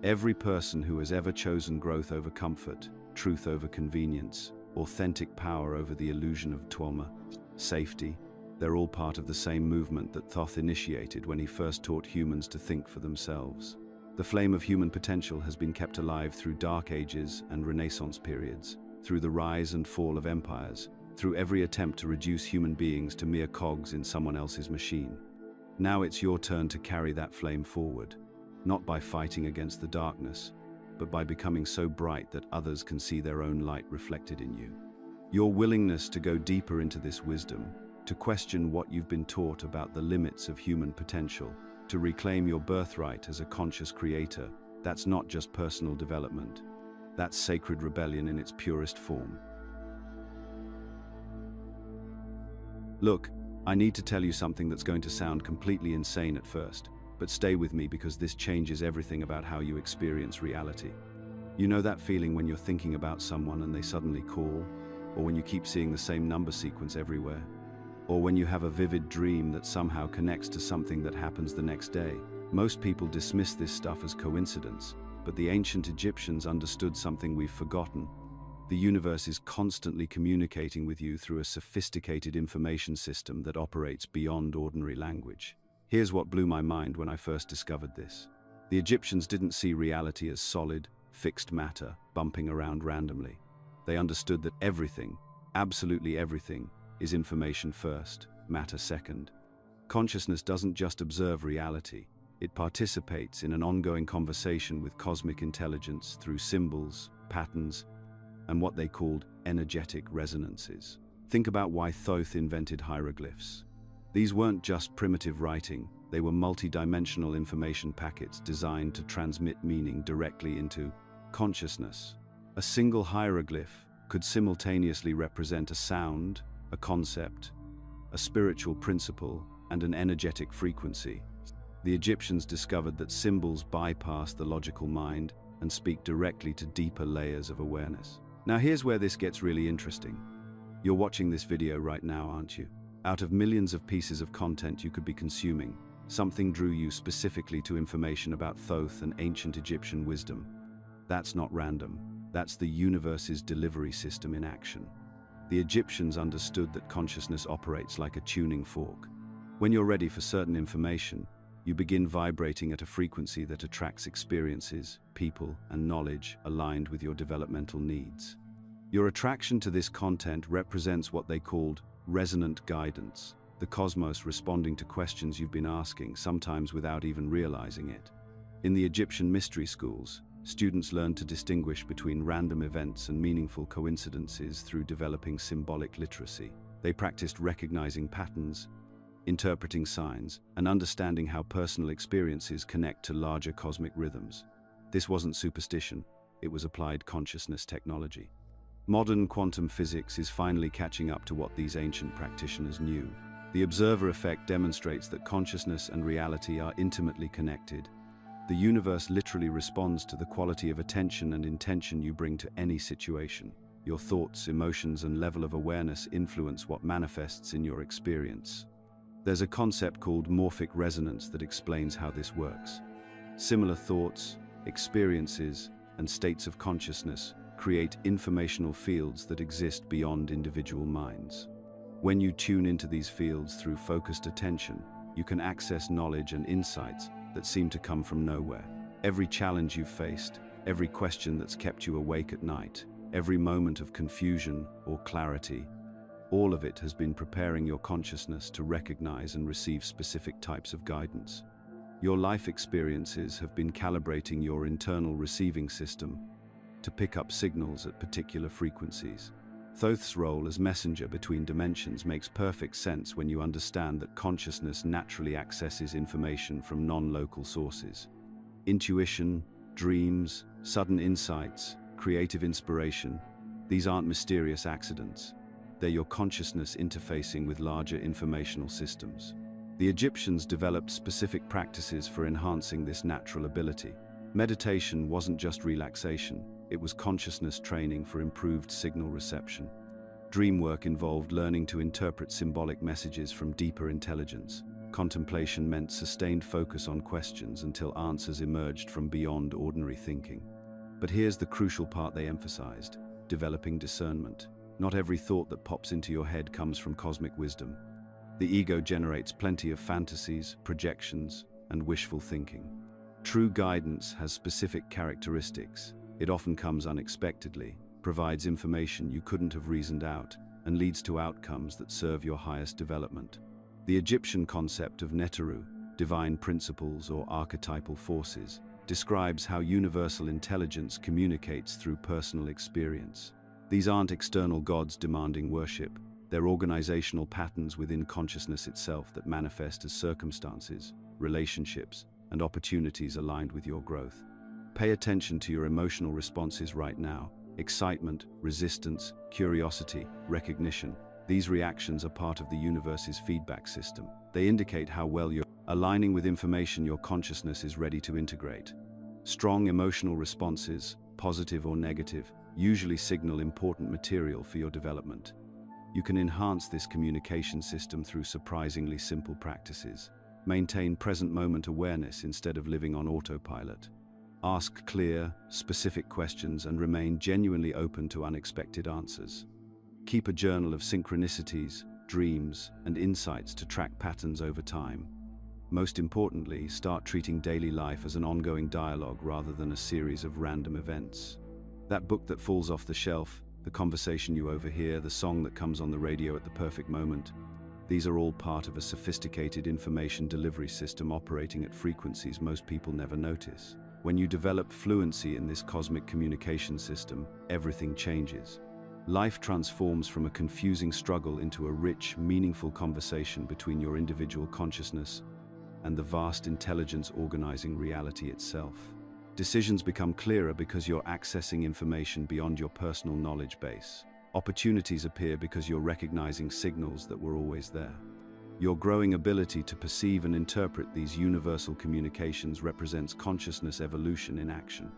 Every person who has ever chosen growth over comfort, truth over convenience, authentic power over the illusion of trauma, safety. They're all part of the same movement that Thoth initiated when he first taught humans to think for themselves. The flame of human potential has been kept alive through dark ages and Renaissance periods, through the rise and fall of empires, through every attempt to reduce human beings to mere cogs in someone else's machine. Now it's your turn to carry that flame forward, not by fighting against the darkness, but by becoming so bright that others can see their own light reflected in you. Your willingness to go deeper into this wisdom, to question what you've been taught about the limits of human potential, to reclaim your birthright as a conscious creator, that's not just personal development. That's sacred rebellion in its purest form. Look, I need to tell you something that's going to sound completely insane at first, but stay with me because this changes everything about how you experience reality. You know that feeling when you're thinking about someone and they suddenly call, or when you keep seeing the same number sequence everywhere, or when you have a vivid dream that somehow connects to something that happens the next day. Most people dismiss this stuff as coincidence, but the ancient Egyptians understood something we've forgotten. The universe is constantly communicating with you through a sophisticated information system that operates beyond ordinary language. Here's what blew my mind when I first discovered this. The Egyptians didn't see reality as solid, fixed matter bumping around randomly. They understood that everything, absolutely everything, is information first, matter second. Consciousness doesn't just observe reality, it participates in an ongoing conversation with cosmic intelligence through symbols, patterns, and what they called energetic resonances. Think about why Thoth invented hieroglyphs. These weren't just primitive writing, they were multi-dimensional information packets designed to transmit meaning directly into consciousness. A single hieroglyph could simultaneously represent a sound, a concept, a spiritual principle, and an energetic frequency. The Egyptians discovered that symbols bypass the logical mind and speak directly to deeper layers of awareness. Now here's where this gets really interesting. You're watching this video right now, aren't you? Out of millions of pieces of content you could be consuming, something drew you specifically to information about Thoth and ancient Egyptian wisdom. That's not random. That's the universe's delivery system in action. The Egyptians understood that consciousness operates like a tuning fork. When you're ready for certain information, you begin vibrating at a frequency that attracts experiences, people, and knowledge aligned with your developmental needs. Your attraction to this content represents what they called resonant guidance, the cosmos responding to questions you've been asking, sometimes without even realizing it. In the Egyptian mystery schools, students learned to distinguish between random events and meaningful coincidences through developing symbolic literacy. They practiced recognizing patterns, interpreting signs, and understanding how personal experiences connect to larger cosmic rhythms. This wasn't superstition, it was applied consciousness technology. Modern quantum physics is finally catching up to what these ancient practitioners knew. The observer effect demonstrates that consciousness and reality are intimately connected. The universe literally responds to the quality of attention and intention you bring to any situation. Your thoughts, emotions, and level of awareness influence what manifests in your experience. There's a concept called morphic resonance that explains how this works. Similar thoughts, experiences, and states of consciousness create informational fields that exist beyond individual minds. When you tune into these fields through focused attention, you can access knowledge and insights that seem to come from nowhere. Every challenge you've faced, every question that's kept you awake at night, every moment of confusion or clarity, all of it has been preparing your consciousness to recognize and receive specific types of guidance. Your life experiences have been calibrating your internal receiving system to pick up signals at particular frequencies. Thoth's role as messenger between dimensions makes perfect sense when you understand that consciousness naturally accesses information from non-local sources. Intuition, dreams, sudden insights, creative inspiration, these aren't mysterious accidents. They're your consciousness interfacing with larger informational systems. The Egyptians developed specific practices for enhancing this natural ability. Meditation wasn't just relaxation, it was consciousness training for improved signal reception. Dream work involved learning to interpret symbolic messages from deeper intelligence. Contemplation meant sustained focus on questions until answers emerged from beyond ordinary thinking. But here's the crucial part they emphasized. developing discernment. Not every thought that pops into your head comes from cosmic wisdom. The ego generates plenty of fantasies, projections, and wishful thinking. True guidance has specific characteristics. It often comes unexpectedly, provides information you couldn't have reasoned out, and leads to outcomes that serve your highest development. The Egyptian concept of Neteru, divine principles or archetypal forces, describes how universal intelligence communicates through personal experience. These aren't external gods demanding worship. They're organizational patterns within consciousness itself that manifest as circumstances, relationships, and opportunities aligned with your growth. Pay attention to your emotional responses right now. Excitement, resistance, curiosity, recognition. These reactions are part of the universe's feedback system. They indicate how well you're aligning with information your consciousness is ready to integrate. Strong emotional responses, positive or negative, usually signal important material for your development. You can enhance this communication system through surprisingly simple practices. Maintain present moment awareness instead of living on autopilot. Ask clear, specific questions and remain genuinely open to unexpected answers. Keep a journal of synchronicities, dreams, and insights to track patterns over time. Most importantly, start treating daily life as an ongoing dialogue rather than a series of random events. That book that falls off the shelf, the conversation you overhear, the song that comes on the radio at the perfect moment, these are all part of a sophisticated information delivery system operating at frequencies most people never notice. When you develop fluency in this cosmic communication system, everything changes. Life transforms from a confusing struggle into a rich, meaningful conversation between your individual consciousness and the vast intelligence organizing reality itself. Decisions become clearer because you're accessing information beyond your personal knowledge base. Opportunities appear because you're recognizing signals that were always there. Your growing ability to perceive and interpret these universal communications represents consciousness evolution in action.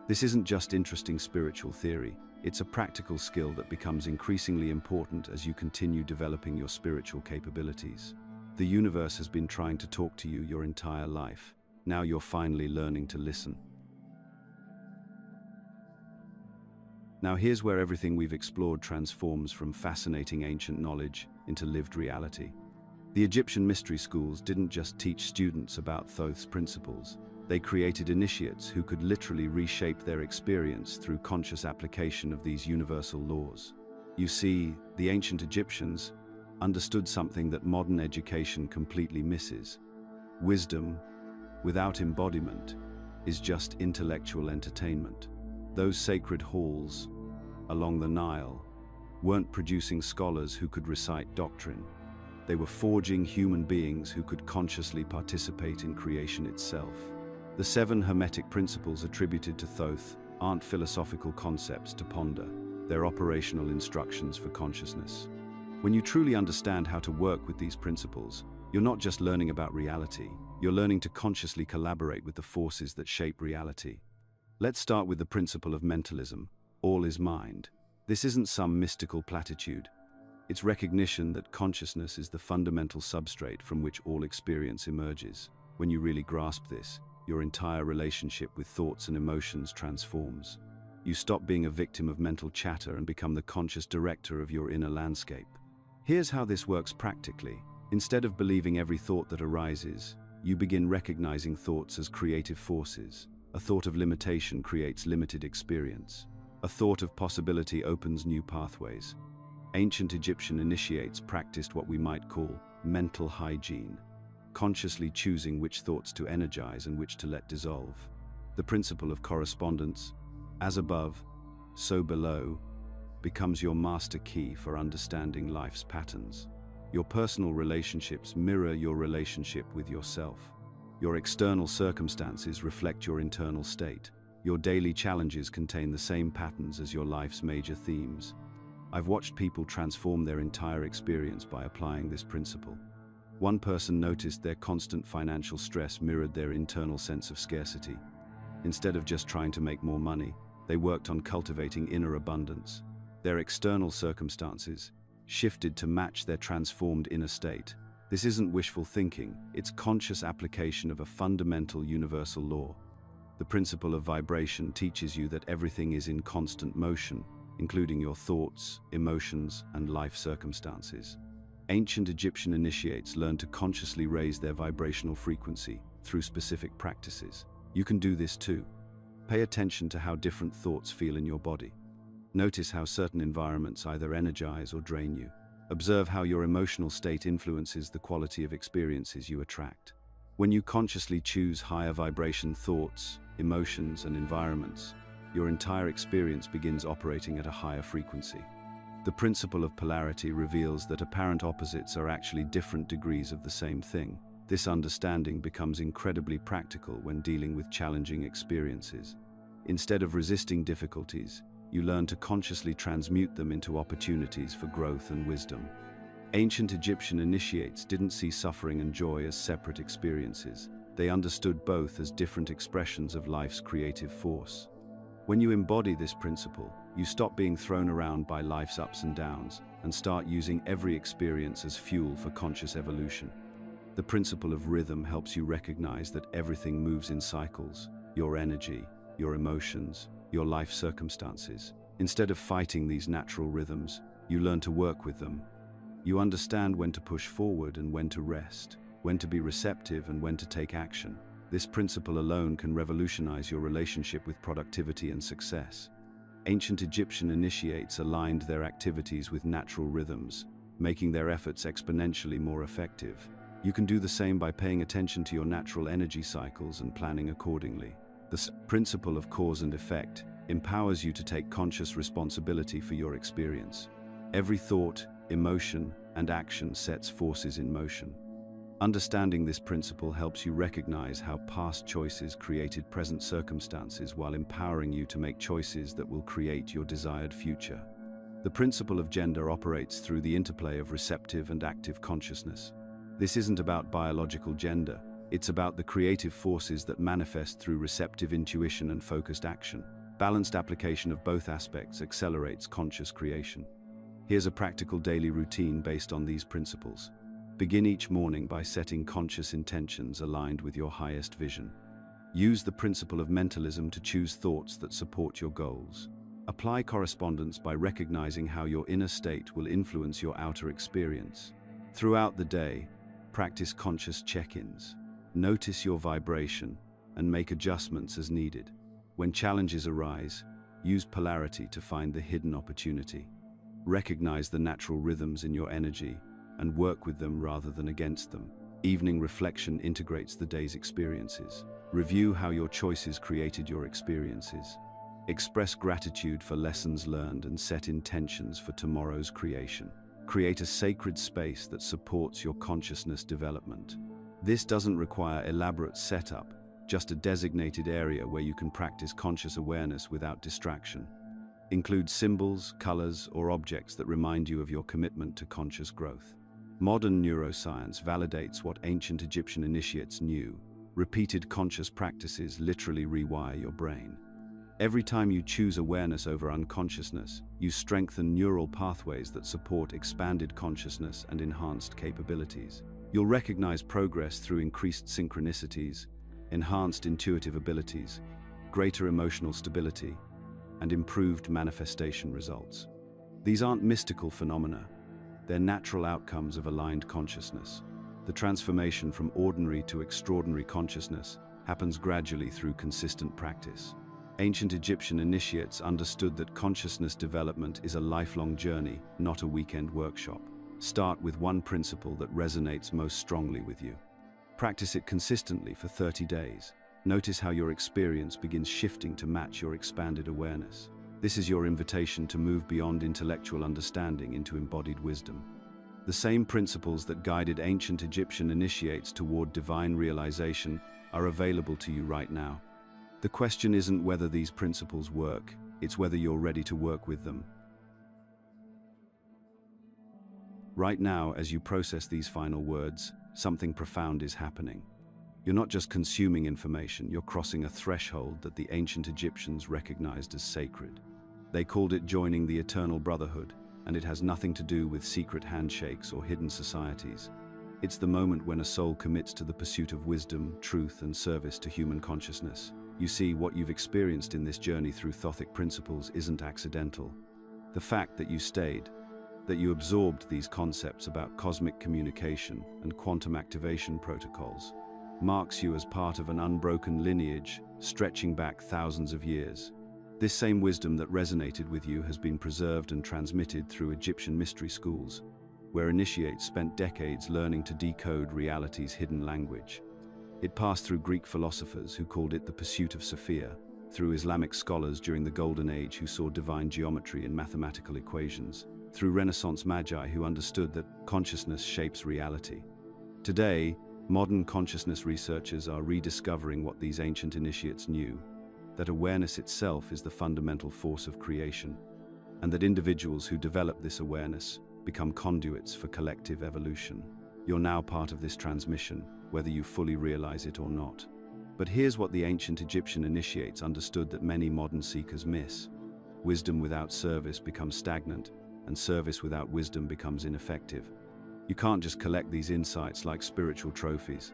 This isn't just interesting spiritual theory, it's a practical skill that becomes increasingly important as you continue developing your spiritual capabilities. The universe has been trying to talk to you your entire life. Now you're finally learning to listen. Now here's where everything we've explored transforms from fascinating ancient knowledge into lived reality. The Egyptian mystery schools didn't just teach students about Thoth's principles. They created initiates who could literally reshape their experience through conscious application of these universal laws. You see, the ancient Egyptians understood something that modern education completely misses. Wisdom, without embodiment, is just intellectual entertainment. Those sacred halls along the Nile weren't producing scholars who could recite doctrine. They were forging human beings who could consciously participate in creation itself. The 7 Hermetic principles attributed to Thoth aren't philosophical concepts to ponder. They're operational instructions for consciousness. When you truly understand how to work with these principles, you're not just learning about reality, you're learning to consciously collaborate with the forces that shape reality. Let's start with the principle of mentalism. All is mind. This isn't some mystical platitude. It's recognition that consciousness is the fundamental substrate from which all experience emerges. When you really grasp this, your entire relationship with thoughts and emotions transforms. You stop being a victim of mental chatter and become the conscious director of your inner landscape. Here's how this works practically. Instead of believing every thought that arises, you begin recognizing thoughts as creative forces. A thought of limitation creates limited experience. A thought of possibility opens new pathways. Ancient Egyptian initiates practiced what we might call mental hygiene, consciously choosing which thoughts to energize and which to let dissolve. The principle of correspondence, as above, so below, becomes your master key for understanding life's patterns. Your personal relationships mirror your relationship with yourself. Your external circumstances reflect your internal state. Your daily challenges contain the same patterns as your life's major themes. I've watched people transform their entire experience by applying this principle. One person noticed their constant financial stress mirrored their internal sense of scarcity. Instead of just trying to make more money, they worked on cultivating inner abundance. Their external circumstances shifted to match their transformed inner state. This isn't wishful thinking, it's conscious application of a fundamental universal law. The principle of vibration teaches you that everything is in constant motion, including your thoughts, emotions, and life circumstances. Ancient Egyptian initiates learned to consciously raise their vibrational frequency through specific practices. You can do this too. Pay attention to how different thoughts feel in your body. Notice how certain environments either energize or drain you. Observe how your emotional state influences the quality of experiences you attract. When you consciously choose higher vibration thoughts, emotions, and environments, your entire experience begins operating at a higher frequency. The principle of polarity reveals that apparent opposites are actually different degrees of the same thing. This understanding becomes incredibly practical when dealing with challenging experiences. Instead of resisting difficulties, you learn to consciously transmute them into opportunities for growth and wisdom. Ancient Egyptian initiates didn't see suffering and joy as separate experiences. They understood both as different expressions of life's creative force. When you embody this principle, you stop being thrown around by life's ups and downs and start using every experience as fuel for conscious evolution. The principle of rhythm helps you recognize that everything moves in cycles: your energy, your emotions, your life circumstances. Instead of fighting these natural rhythms, you learn to work with them. You understand when to push forward and when to rest, when to be receptive and when to take action. This principle alone can revolutionize your relationship with productivity and success. Ancient Egyptian initiates aligned their activities with natural rhythms, making their efforts exponentially more effective. You can do the same by paying attention to your natural energy cycles and planning accordingly. The principle of cause and effect empowers you to take conscious responsibility for your experience. Every thought, emotion, and action sets forces in motion. Understanding this principle helps you recognize how past choices created present circumstances while empowering you to make choices that will create your desired future. The principle of gender operates through the interplay of receptive and active consciousness. This isn't about biological gender. It's about the creative forces that manifest through receptive intuition and focused action. Balanced application of both aspects accelerates conscious creation. Here's a practical daily routine based on these principles. Begin each morning by setting conscious intentions aligned with your highest vision. Use the principle of mentalism to choose thoughts that support your goals. Apply correspondence by recognizing how your inner state will influence your outer experience. Throughout the day, practice conscious check-ins. Notice your vibration and make adjustments as needed. When challenges arise, use polarity to find the hidden opportunity. Recognize the natural rhythms in your energy and work with them rather than against them. Evening reflection integrates the day's experiences. Review how your choices created your experiences. Express gratitude for lessons learned and set intentions for tomorrow's creation. Create a sacred space that supports your consciousness development. This doesn't require elaborate setup, just a designated area where you can practice conscious awareness without distraction. Include symbols, colors, or objects that remind you of your commitment to conscious growth. Modern neuroscience validates what ancient Egyptian initiates knew. Repeated conscious practices literally rewire your brain. Every time you choose awareness over unconsciousness, you strengthen neural pathways that support expanded consciousness and enhanced capabilities. You'll recognize progress through increased synchronicities, enhanced intuitive abilities, greater emotional stability, and improved manifestation results. These aren't mystical phenomena. They're natural outcomes of aligned consciousness. The transformation from ordinary to extraordinary consciousness happens gradually through consistent practice. Ancient Egyptian initiates understood that consciousness development is a lifelong journey, not a weekend workshop. Start with one principle that resonates most strongly with you. Practice it consistently for 30 days. Notice how your experience begins shifting to match your expanded awareness. This is your invitation to move beyond intellectual understanding into embodied wisdom. The same principles that guided ancient Egyptian initiates toward divine realization are available to you right now. The question isn't whether these principles work, it's whether you're ready to work with them. Right now, as you process these final words, something profound is happening. You're not just consuming information, you're crossing a threshold that the ancient Egyptians recognized as sacred. They called it joining the eternal brotherhood, and it has nothing to do with secret handshakes or hidden societies. It's the moment when a soul commits to the pursuit of wisdom, truth, and service to human consciousness. You see, what you've experienced in this journey through Thothic principles isn't accidental. The fact that you stayed, that you absorbed these concepts about cosmic communication and quantum activation protocols, marks you as part of an unbroken lineage stretching back thousands of years. This same wisdom that resonated with you has been preserved and transmitted through Egyptian mystery schools, where initiates spent decades learning to decode reality's hidden language. It passed through Greek philosophers who called it the pursuit of Sophia, through Islamic scholars during the Golden Age who saw divine geometry in mathematical equations, through Renaissance magi who understood that consciousness shapes reality. Today, modern consciousness researchers are rediscovering what these ancient initiates knew, that awareness itself is the fundamental force of creation, and that individuals who develop this awareness become conduits for collective evolution. You're now part of this transmission, whether you fully realize it or not. But here's what the ancient Egyptian initiates understood that many modern seekers miss. Wisdom without service becomes stagnant, and service without wisdom becomes ineffective. You can't just collect these insights like spiritual trophies.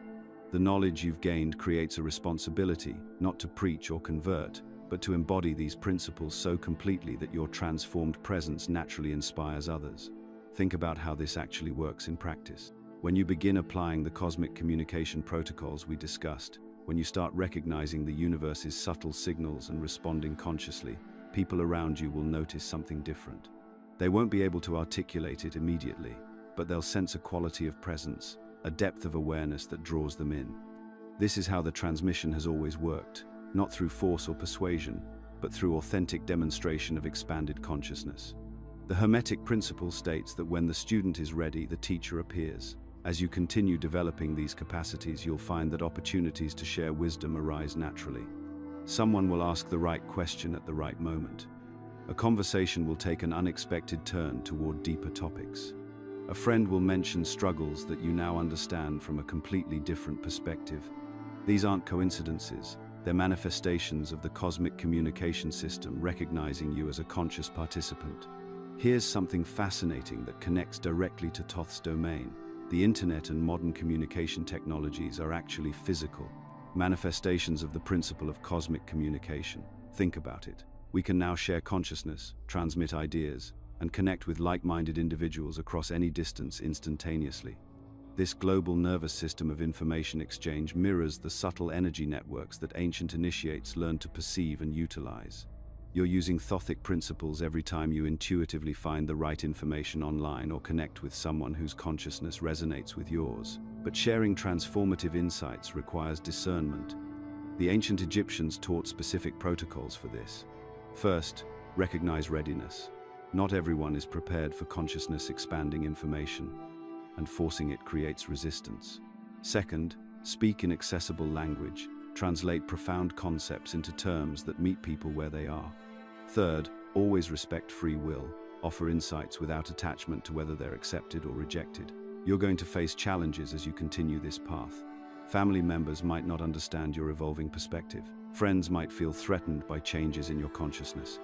The knowledge you've gained creates a responsibility, not to preach or convert, but to embody these principles so completely that your transformed presence naturally inspires others. Think about how this actually works in practice. When you begin applying the cosmic communication protocols we discussed, when you start recognizing the universe's subtle signals and responding consciously, people around you will notice something different. They won't be able to articulate it immediately, but they'll sense a quality of presence, a depth of awareness that draws them in. This is how the transmission has always worked, not through force or persuasion, but through authentic demonstration of expanded consciousness. The Hermetic principle states that when the student is ready, the teacher appears. As you continue developing these capacities, you'll find that opportunities to share wisdom arise naturally. Someone will ask the right question at the right moment. A conversation will take an unexpected turn toward deeper topics. A friend will mention struggles that you now understand from a completely different perspective. These aren't coincidences, they're manifestations of the cosmic communication system recognizing you as a conscious participant. Here's something fascinating that connects directly to Thoth's domain. The internet and modern communication technologies are actually physical manifestations of the principle of cosmic communication. Think about it. We can now share consciousness, transmit ideas, and connect with like-minded individuals across any distance instantaneously. This global nervous system of information exchange mirrors the subtle energy networks that ancient initiates learned to perceive and utilize. You're using Thothic principles every time you intuitively find the right information online or connect with someone whose consciousness resonates with yours. But sharing transformative insights requires discernment. The ancient Egyptians taught specific protocols for this. First, recognize readiness. Not everyone is prepared for consciousness expanding information, and forcing it creates resistance. Second, speak in accessible language. Translate profound concepts into terms that meet people where they are. Third, always respect free will. Offer insights without attachment to whether they're accepted or rejected. You're going to face challenges as you continue this path. Family members might not understand your evolving perspective. Friends might feel threatened by changes in your consciousness.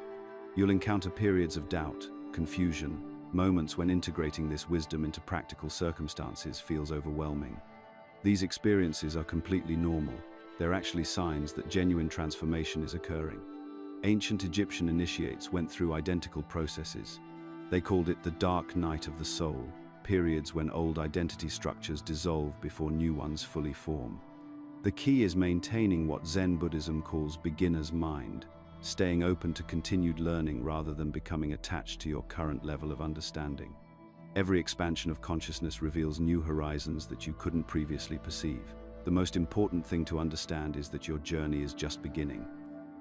You'll encounter periods of doubt, confusion, moments when integrating this wisdom into practical circumstances feels overwhelming. These experiences are completely normal. They're actually signs that genuine transformation is occurring. Ancient Egyptian initiates went through identical processes. They called it the dark night of the soul, periods when old identity structures dissolve before new ones fully form. The key is maintaining what Zen Buddhism calls beginner's mind, staying open to continued learning rather than becoming attached to your current level of understanding. Every expansion of consciousness reveals new horizons that you couldn't previously perceive. The most important thing to understand is that your journey is just beginning.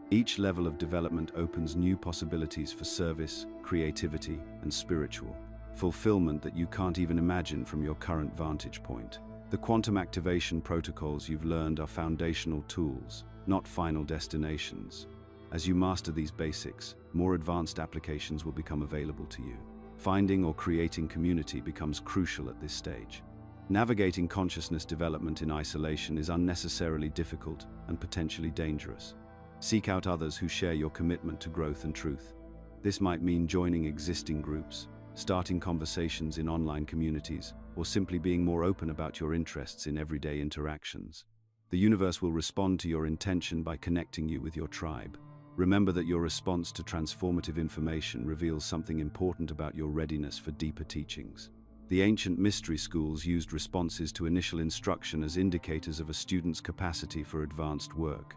Each level of development opens new possibilities for service, creativity, and spiritual fulfillment that you can't even imagine from your current vantage point. The quantum activation protocols you've learned are foundational tools, not final destinations. As you master these basics, more advanced applications will become available to you. Finding or creating community becomes crucial at this stage. Navigating consciousness development in isolation is unnecessarily difficult and potentially dangerous. Seek out others who share your commitment to growth and truth. This might mean joining existing groups, starting conversations in online communities, or simply being more open about your interests in everyday interactions. The universe will respond to your intention by connecting you with your tribe. Remember that your response to transformative information reveals something important about your readiness for deeper teachings. The ancient mystery schools used responses to initial instruction as indicators of a student's capacity for advanced work.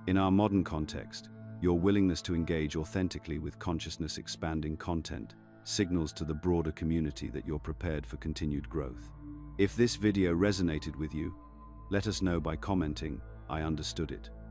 In our modern context, your willingness to engage authentically with consciousness-expanding content signals to the broader community that you're prepared for continued growth. If this video resonated with you, let us know by commenting, "I understood it."